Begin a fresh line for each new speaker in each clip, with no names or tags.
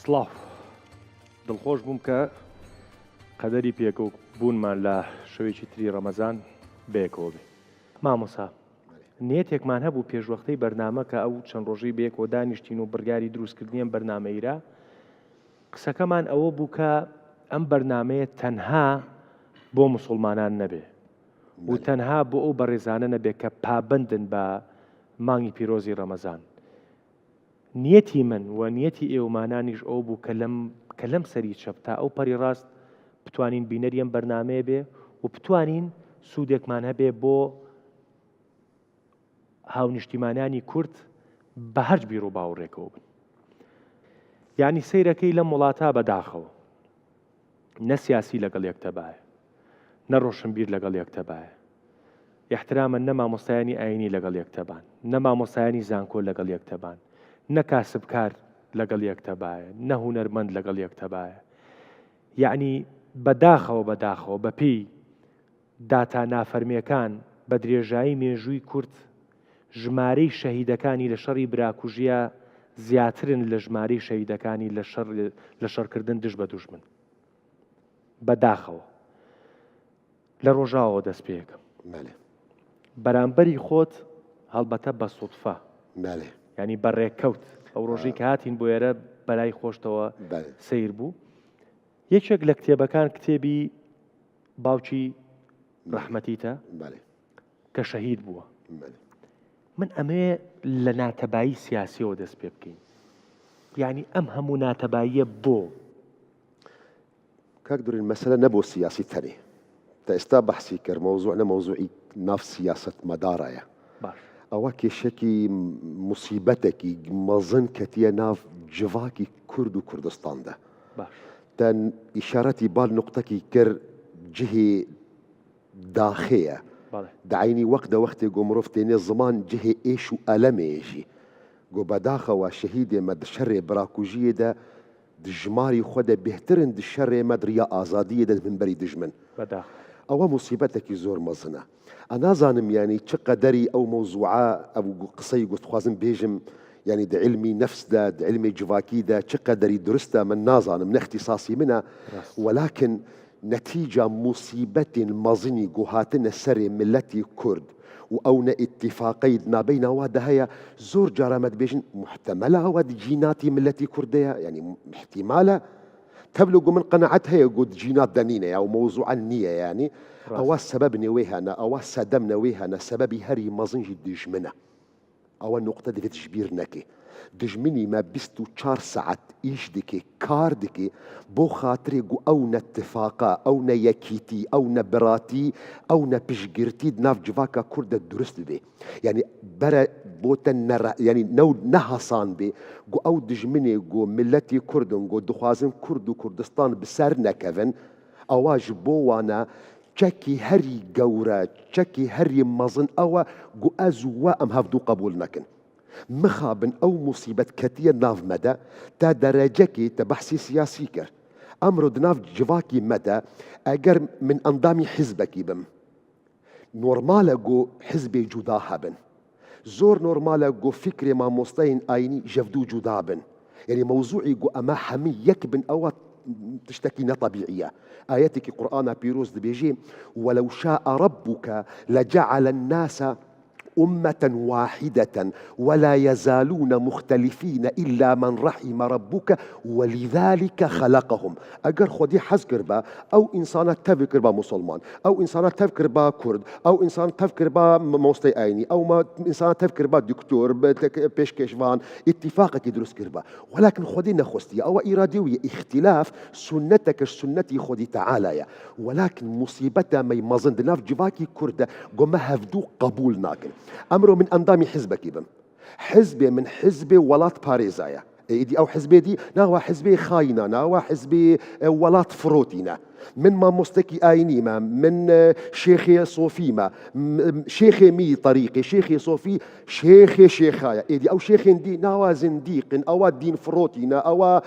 سڵاو دڵخۆش بووم کە قەدەری پێکە بوونمان لە شەوێکی تری ڕەمەزان بەیەکەوە بێ. مامۆسا نیەتێکمان هەبوو پێشوەختەی بەرنامە کە ئەو چەند ڕۆژەی بەیەکەوە دانیشتین و بڕیاری دروستکردنی ئەم بەرنامەیرا قسەکەمان ئەوە بوو کە ئەم بەرنامەیە تەنها بۆ موسڵمانان نەبێ و تەنها بۆ ئەو بەڕێزانە نەبێ کە پابندن بە مانگی پیرۆزی ڕەمەزان. نیەتی من و نیەتی ئێوەمانانیش ئەو بوو کە لەم سەری چەپ تا ئەو پەری ڕاست بتوانین بینەری ئەم بەرنامەیە بێ و بتوانین سوودێکمان هەبێ بۆ هاونیشتیمانانی کورد بە هەرچ بیر و باوەڕێکەوە بن. یعنی سەیرەکەی لەم وڵاتە بەداخەوە نە سیاسی لەگەڵ یەکتەبایە، نە ڕۆشنبیر لەگەڵ یەکتەبایە، احترامەن نە مامۆستایانی ئاینی لەگەڵ یەکتەبان، نە مامۆستایانی زانکۆ لەگەڵ یەکتەبان، نە کاسبکار لەگەڵ یەکتەبایە، نە هونەرمەند لەگەڵ یەکتەبایە. یعنی بەداخەوە بەپێی داتا نافەرمیەکان بە درێژایی مێژووی کورد ژمارەی شەهیدەکانی لە شەڕی براکوژیە زیاترن لە ژمارەی شەهیدەکانی لە شەڕکردن دژ بە دوژمن. بەداخەوە لە ڕۆژاوەوە دەست پێەکەم بەرامبەری خۆت هەڵبەتە بە سوودفە ینی بەڕێککەوت ئەو ڕۆژەی کە هاتین بۆ ئێرە بەلای خۆشتەوە سیر بوو. یەکێک لە کتێبەکان کتێبی باوکی ڕەحمەتیتە کە شەهید بووە. من ئەمێ لە ناتەبایی سیاسیەوە دەست پێ بکەین، یعنی ئەم هەموو ناتەباییە بۆ
کاک دوورین مەسەلە نەبوو سیاسی تەنێ تا ئێستا بەحسی کرد مەوزوع نە مەوزوعی ناف سیاست مەدارایە. ئەوە کێشێکی موسیبەتێکی مەزن کەتیە ناف جڤاکی کورد و کوردستاندا. تەن ئیشارەتی بال نقطەکی کرد جهێ داخەیە دعینی وەقتە وەختێ گۆ مرۆڤ تێنێ زمان جهێ ئێش و ئەلەمێژی گۆ بەداخەوە شەهیدێمە شەڕێ براکوژیەدا دژماری خۆدە بهترن شەڕێ مەدریا ئازادیەدە منبەری دژمن. ئەوە موسیبەتێکی زۆر مەزنە. ئەنازانم ینی چ قەدەری ئەو مەوزوعە ئەو قسەی گوتخوازم بێژم ینی دە علمی نەفسدا دە علمی جڤاکیدا چ قەدەری درستە من نازانم نەختی منە، وەلاکن نەتیجە موسیبەتین مەزنی گوهاتنە سەرێ ملەتی کورد و ئەو نە ئیتیفاقەی نابینەوەدا هەیە زۆر جارامەت بێژن محتەمەلە ئەوە جیناتی ملەتی کوردەیە ینی احتیمالە تبلغ من قناعت هەیە گوت جینات دەنینە یا و مەوزوعە نییە ینی ئەوە سەبەب نوێی هەنە ئەوە سەدەم نەوەی هەنە سەبەبی هەری مەزنجی دژمنە. ئەوە نقطە دەبێت ژبیر نەکێ دژمنی مە 24 ساعت ئیش دکێ کار دکێ بۆ خاطرێ گو ئەو نەتفاقا ئەو نە یەکیتی ئەو نە براتی ئەو نە پشگرتی ناف جڤاکە کوردە دروست بێ ینی بەرە بۆتە ینی نەهەسان بێ گو ئەو دژمنێ گۆ ملەتی کوردن گۆ دخوازن کورد و کوردستان بسەر نەکەون ئەواژ بۆ وانە چەکی هەری گەورە چەکی هەری مەزن ئەوە گو ئەزووە ئەم هەفتوو قبول نەکەن مخابن ئەو موسیبەت کەتیە ناومەدە تا دەرەجەکی تە بەحسی سیاسی کرد. ئەمڕۆ دناو جڤاکی مەدە ئەگەر من ئەندامی حیزبەکی بم نۆرمالە گۆ حیزبێ جودا هەبن، زۆر نۆرمالە گۆ فکرێ مامۆستاین ئاینی ژەڤدوو جودا بن، یعنی مەوزوعی گۆ ئەمە هەمی یەک بن ئەوە تشتكي نطبيعية. آياتك قرآن بيروز دبيجي ولو شاء ربك لجعل الناس أمة واحدة ولا يزالون مختلفين إلا من رحم ربك ولذلك خلقهم. أجر خدي حذكر با أو إنسان تفكر با مسلمان أو إنسان تفكر با كرد أو إنسان تفكر با موستي أيني أو ما إنسان تفكر با دكتور بيشكشفان اتفاقك يدرس كربا، ولكن خدي نخستي أو إراديوية اختلاف سنتك سنتي خدي تعالى، ولكن مصيبتها ما يمزن دناف جواكي كرد قم هفدو قبول ناكن. أمره من أنظام حزبك بم حزبي من حزبي ولات باريزايا إيدي أو حزبي دي ناوا حزبي خاينة ناوا حزبي ولات فروتينا من ما مستكي آيني ما من شيخي صوفي ما شيخي مي طريقي شيخي صوفي شيخي شيخايا إيدي أو شيخ دي ناوا زنديق أو دين فروتينا أو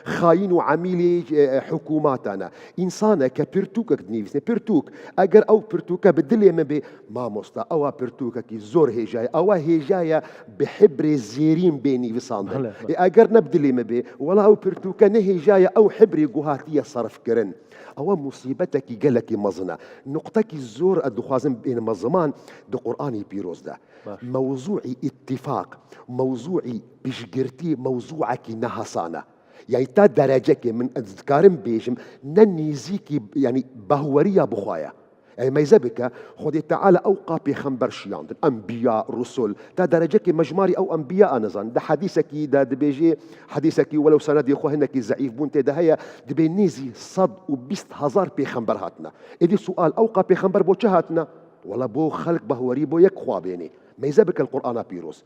خاين وعميلي حكوماتنا إنسانا كبرتوك دنيفسني برتوك أجر أو برتوك بدلي من بي ما مستا أو برتوك كي زور هجاي أو هجايا بحبر الزيرين بيني وصاندن أجر نبدلي من بي ولا أو برتوك نهي جاية أو حبري جهاتية صرف كرن أو مصيبتك جلك مزنا نقطك الزور الدخازن بين مزمان دو قرآني بيروز ده موضوعي اتفاق موضوعي بشجرتي موضوعك نهصانة يعني تا درجك من أذكارم بيجم ننيزيكي يعني بهورية بخوايا يعني ما يزبك خدي تعالى أوقع بخنبر شيان أنبياء رسل تا درجك مجماري أو أنبياء نظن ده حديثك ده بيجي حديثك ولو سند يخوهنك زعيف بنت ده هي دبي نيزي صد وبست هزار بخنبر هاتنا إدي سؤال أوقع بخنبر بو هاتنا ولا بو خلق بهوري بو يكخوا بيني ما يزبك القرآن بيروز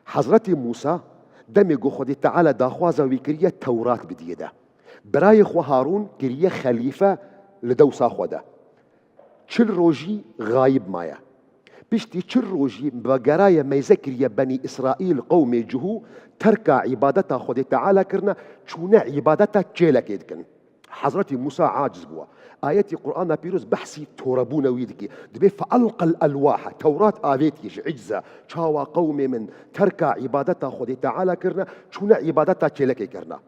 حضرتي موسى دمجو خدي تعالى داخوازا ويكرية توراة بديه ده براي خو هارون كرية خليفة لدوسا خدا چل روجي غايب مايا بشتي چل روجي بقرايا ما يذكر يا بني إسرائيل قوم جهو تركا عبادتها خدي تعالى كرنا چونا عبادتها چيلك يدكن حضرتي موسى عاجز بوا آياتي قرآن بيروز بحثي توربونا ويدكي دبي فألقى الألواح توراة آياتي عجزة شاوا قوم من تركا عبادتها خدي تعالى كرنا چونا عبادتها چيلك كرنا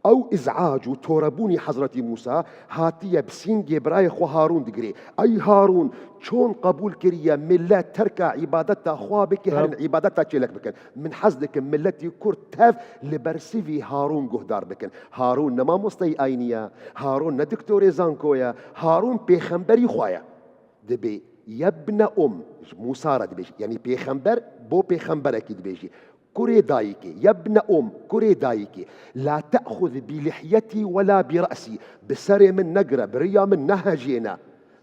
أو إزعاج وتوربوني حضرة موسى هاتية بسينجي براي خو هارون دقري أي هارون شون قبول كريا ملات تركا عبادتها خوابك هل عبادتها تشيلك بكن من حزدك ملتي كرتاف لبرسيفي هارون قهدار بكن هارون نما مستي آينيا هارون ندكتوري زانكويا هارون بيخنبري خوايا دبي يبن موسى رد بيجي يعني بيخنبر بو بيخنبر أكيد بيجي كوري دايكي يا ابن كوري دايكي لا تأخذ بلحيتي ولا برأسي بسري من نقرة بريا من نهجينا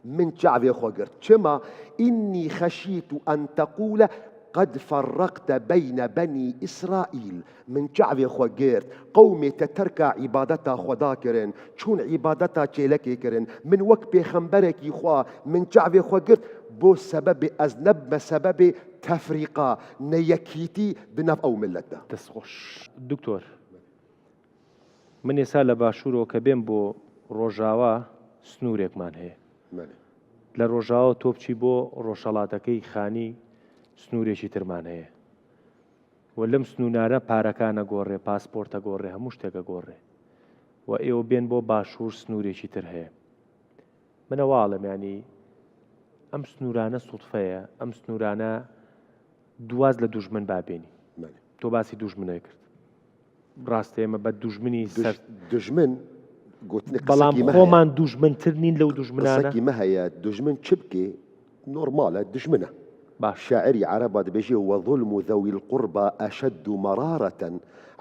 من شعبي خوغر كما إني خشيت أن تقول قد فرقت بين بني إسرائيل من شعبي خوغر قومي تتركا عبادتها خداكرن شون عبادتها تشيلكي كرن من وقت بيخنبرك خوا من شعبي خوغر بو سبب أذنب سبب تفريقا نيكيتي بنف أو ملتنا
تسخش دكتور من يسال باشورو كبين بو روجاوا سنوريك مان هي لروجاوا توبشي بو روشالاتكي خاني سنوريشي ترمان هي ولم سنونارا باركانا غوري باسبورتا غوري هموشتك غوري وإيو بين بو باشور سنوريشي تر هي من أوالم يعني أم سنورانە سوتفەیە ئەم سنورانە دواز لە دوژمن بابێنی تۆ باسی دوژمنە کرد ڕاستە ئێمە بە دوژمنی سەر
دوژمن
بەڵام خۆمان دوژمنتر نین لەو دوژمنانە
قسەکی مەهەیە دوژمن چ بکێ نۆرمالە دژمنە
باش
شاعری عربا دەبێژێ وظلم ذوي القربى أشد مرارة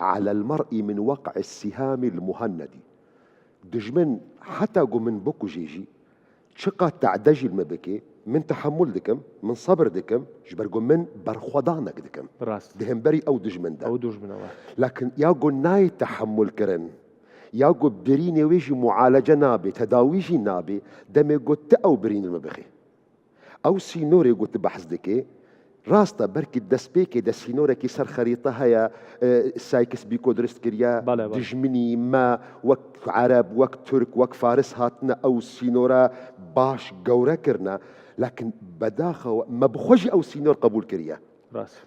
على المرء من وقع السهام المهند دژمن حتى قو من بكو جيجي شقا تعدجي المبكي من تحمل دكم من صبر دكم جبرقو من برخودانك دكم
راست
دهنبري أو دجمن ده
أو دجمن
لكن ياقو ناي تحمل كرن ياقو بريني ويجي معالجة نابي تداويجي نابي دمي قلت أو برين المبخي أو سينوري قلت بحث دكي راستا بركي دسبيكي دا سينوركي سر خريطة هيا سايكس بيكو درست كريا دجمني ما وك عرب وك ترك وك فارس هاتنا أو سينورا باش قورا كرنا لكن بداخل ما بخوجي أو سينور قبول كريا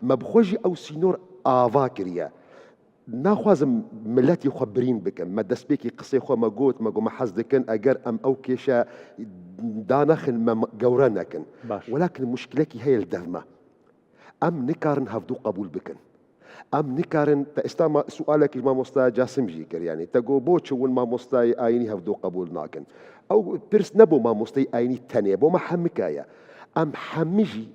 ما بخوجي أو سينور آفا كريا ناخوازم ملاتي خبرين بكم ما دسبيكي قصي خو ما قوت ما قو ما حزدكن أجر أم أو كيشا دانخن ما قورا كن ولكن مشكلتي هي الدهمة أم نكارن هفدو قبول بكن أم نكارن تأستما سؤالك ما مستوى جاسم جيكر يعني تقو بوتشون ما مستوى آيني هفدو قبول ناكن أو برس نبو ما مستوى آيني تانية بو ما حمكايا أم حمجي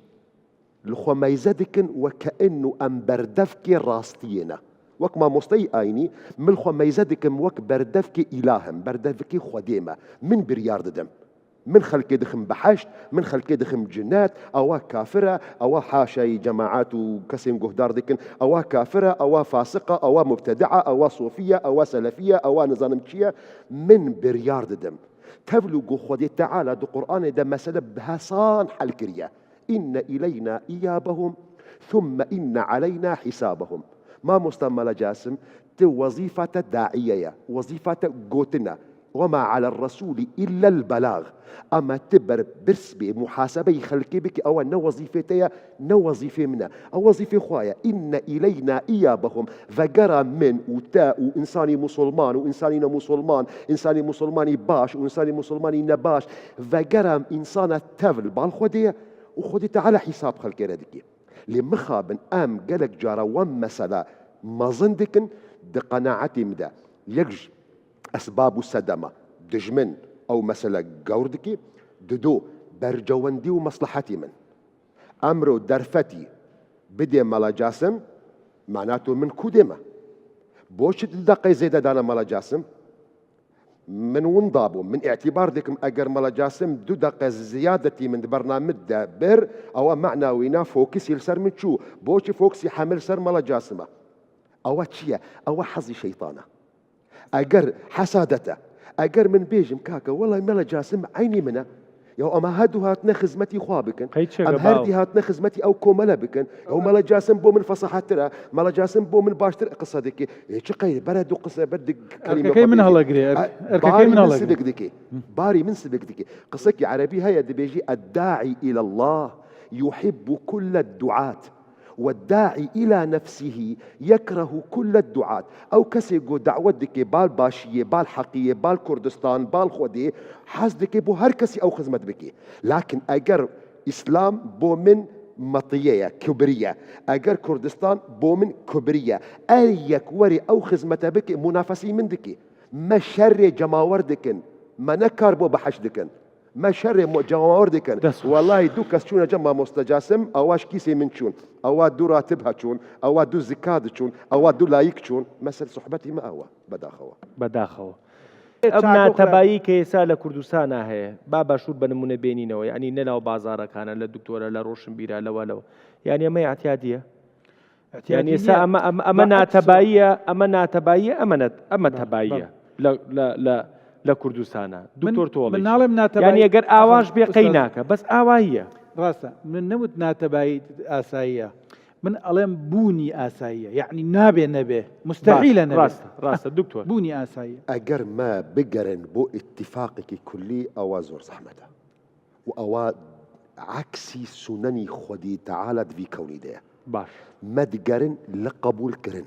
لخو ما يزدكن وكأنه أم بردفك راستينا وك ما مستوى آيني من خو ما يزدكن وك بردفك إلهم بردفك خديمة من بريار دم من خلق دخم بحشت من خلق دخم جنات أو كافرة أو حاشي جماعات وكسم قهدار دكن أو كافرة أو فاسقة أو مبتدعة أو صوفية أو سلفية أو نظام مشية من بريار دم تبلغ خدي تعالى دو قرآن دا مسألة بهاسان حل كريا إن إلينا إيابهم ثم إن علينا حسابهم ما مستمل جاسم تو وظيفة داعية وظيفة قوتنا وما على الرسول إلا البلاغ أما تبر برس بمحاسبة خلقي بك أو نو وظيفتي نو وظيفة منا أو وظيفة خوايا إن إلينا إيابهم فقرى من وتاء وإنساني مسلمان وإنساني مسلمان إنساني مسلماني باش وإنساني مسلماني نباش فقرى إنسان تفل بالخدية وخدي على حساب خلقي ردكي لمخابن أم قالك جارة ومسألة ما ظندكن دقناعتي مدى يجج أسباب السدمة دجمن أو مسألة جوردكي ددو برجواندي ومصلحتي من أمرو درفتي بدي مالا جاسم معناته من كودمة بوش تدقي زيادة دانا مالا جاسم من ونضابو من اعتبار ديكم أجر مالا جاسم دو دقة زيادتي من برنامج بر أو معناوينا فوكس يلسر من شو بوش فوكس يحمل سر مالا جاسمة أو تشيا أو حظي شيطانة أجر حسادته أجر من بيجم كاكا والله مالا جاسم عيني منه يو أما هادو هاتنا خزمتي خوابكن أم هردي هاتنا خزمتي أو كوملا بكن يو مالا جاسم بو من فصحة ترى مالا جاسم بو من باشتر قصدك إيش قيل بردو قصة بدك
كلمة كي من هلا قري
باري من سبك دكي باري من سبك دكي قصك عربي هيا دبيجي الداعي إلى الله يحب كل الدعاة والداعي إلى نفسه يكره كل الدعاة أو كسيقو دعوة دكي بال باشية بال حقية بال كردستان بال خودي حاز دكي بو هر كسي أو خزمت بكي لكن أجر إسلام بو من مطية كبرية أجر كردستان بو من كبرية أيك وري أو خزمت بكي منافسي من دكي ما شر جماور دكن ما نكر بو بحش دكن ما شر جماور دكن والله دو كسشون جمع مستجاسم أواش كيسي من شون أو دو راتبها شون أو دو زكاد شون أو دو لايك شون مثل صحبتي ما أوا
بداخوا أبنا تبايي كيسا لكردستان هي بابا شور بنمونه بينينه يعني نلاو بازارة كان للدكتورة لروشن بيرا لولو يعني ما اعتيادية يعني سا أما تبايي أما تبايي لا لكردستان دكتور طولي يعني أجر آواش بقيناك بس آواية
راسا من نمت ناتبايي آسايا من ألم بوني آسايا يعني نبي مستحيل نبي
راسا دكتور
بوني آسايا
أجر ما بقرن بو اتفاقك كلي أوازور صحمته وأوا عكسي سنني خدي تعالى في كوني ده
باش
ما دقرن لقبول كرن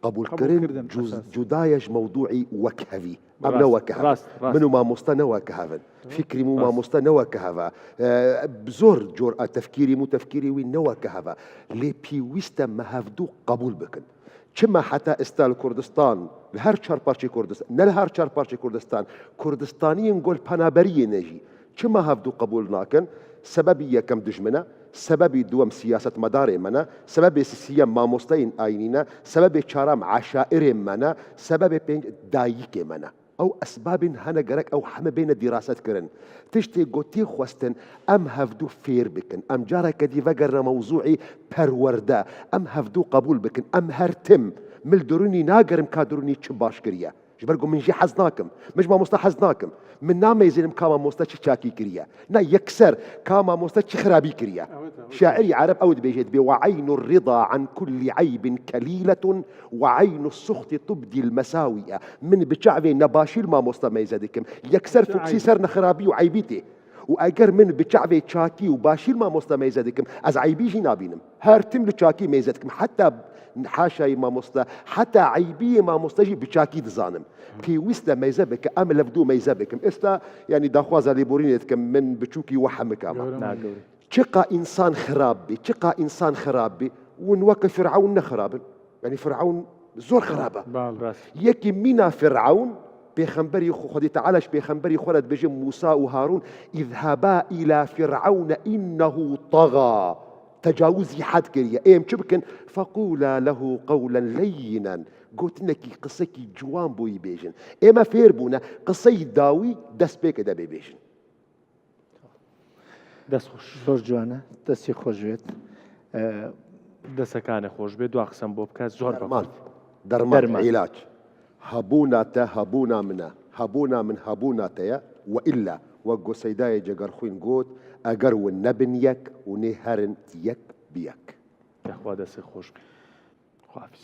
قبول كرن جدايج موضوعي وكهفي أمنا وكهفا منو ما مستنى وكهفا فكري مو ما مستنى وكهفا بزور جرأة تفكيري مو تفكيري وين وكهفا لي بيويستا ما هفدو قبول بكن كما حتى استال كردستان الهر شار بارشي كردستان نلهر شار بارشي كردستانيين نقول بنابري نجي كما هفدو قبول ناكن سببية كم دجمنا سبب دوام سياسة مدار منا سبب سيام ما مستين آينينا سبب شارم عشائر منا سبب دايك منا أو أسباب هنا جرك أو حما بين الدراسات كرن تشتي قوتي خوستن أم هفدو فير بكن أم جارك دي فقر موضوعي بروردا أم هفدو قبول بكن أم هرتم ملدروني ناقرم كادروني تشباش كريا جبركم من جي حزناكم مش ما مستحزناكم من نام يزين كاما مستشي شاكي كريا نا يكسر كاما مستشي خرابي كريا شاعري عرب أود بيجد بي وعين الرضا عن كل عيب كليلة وعين السخط تبدي المساوية من بشعبي نباشيل ما مستميزدكم يكسر فوكسي سرنا خرابي وعيبيتي وأجر من بشعبي تشاكي وباشيل ما مستميزدكم از عيبيجي نابينم هرتم لتشاكي ميزدكم حتى حاشا ما مستا حتى عيبية ما مستجي بشاكي دزانم في وسط ميزبك أم لفدو ميزبكم استا يعني داخوازا ليبورينتكم من بتشوكي وحمك أما شقا إنسان خرابي شقا إنسان خرابي ونوقف فرعون خراب يعني فرعون زور خرابة يكي منا فرعون بيخنبري خدي تعالش بيخنبري خلد بيجي موسى وهارون اذهبا إلى فرعون إنه طغى تجاوزي حد كريا ايم شبكن فقولا له قولا لينا قلت لك قصكي جوان بوي بيجن اما فيربونا قصي داوي دس بيك دا بيجن
دس خوش
زور جوانا دسي خوش بيت
دسكان خوش بيت واقسم بوبكاس زور
درمان علاج هبونا تا هبونا منا هبونا من هبونا تيا وإلا وقو سيداي جگر خوين قوت أجر والنبن يك ونهرن يك بيك
يا أخوة دس خوش خافز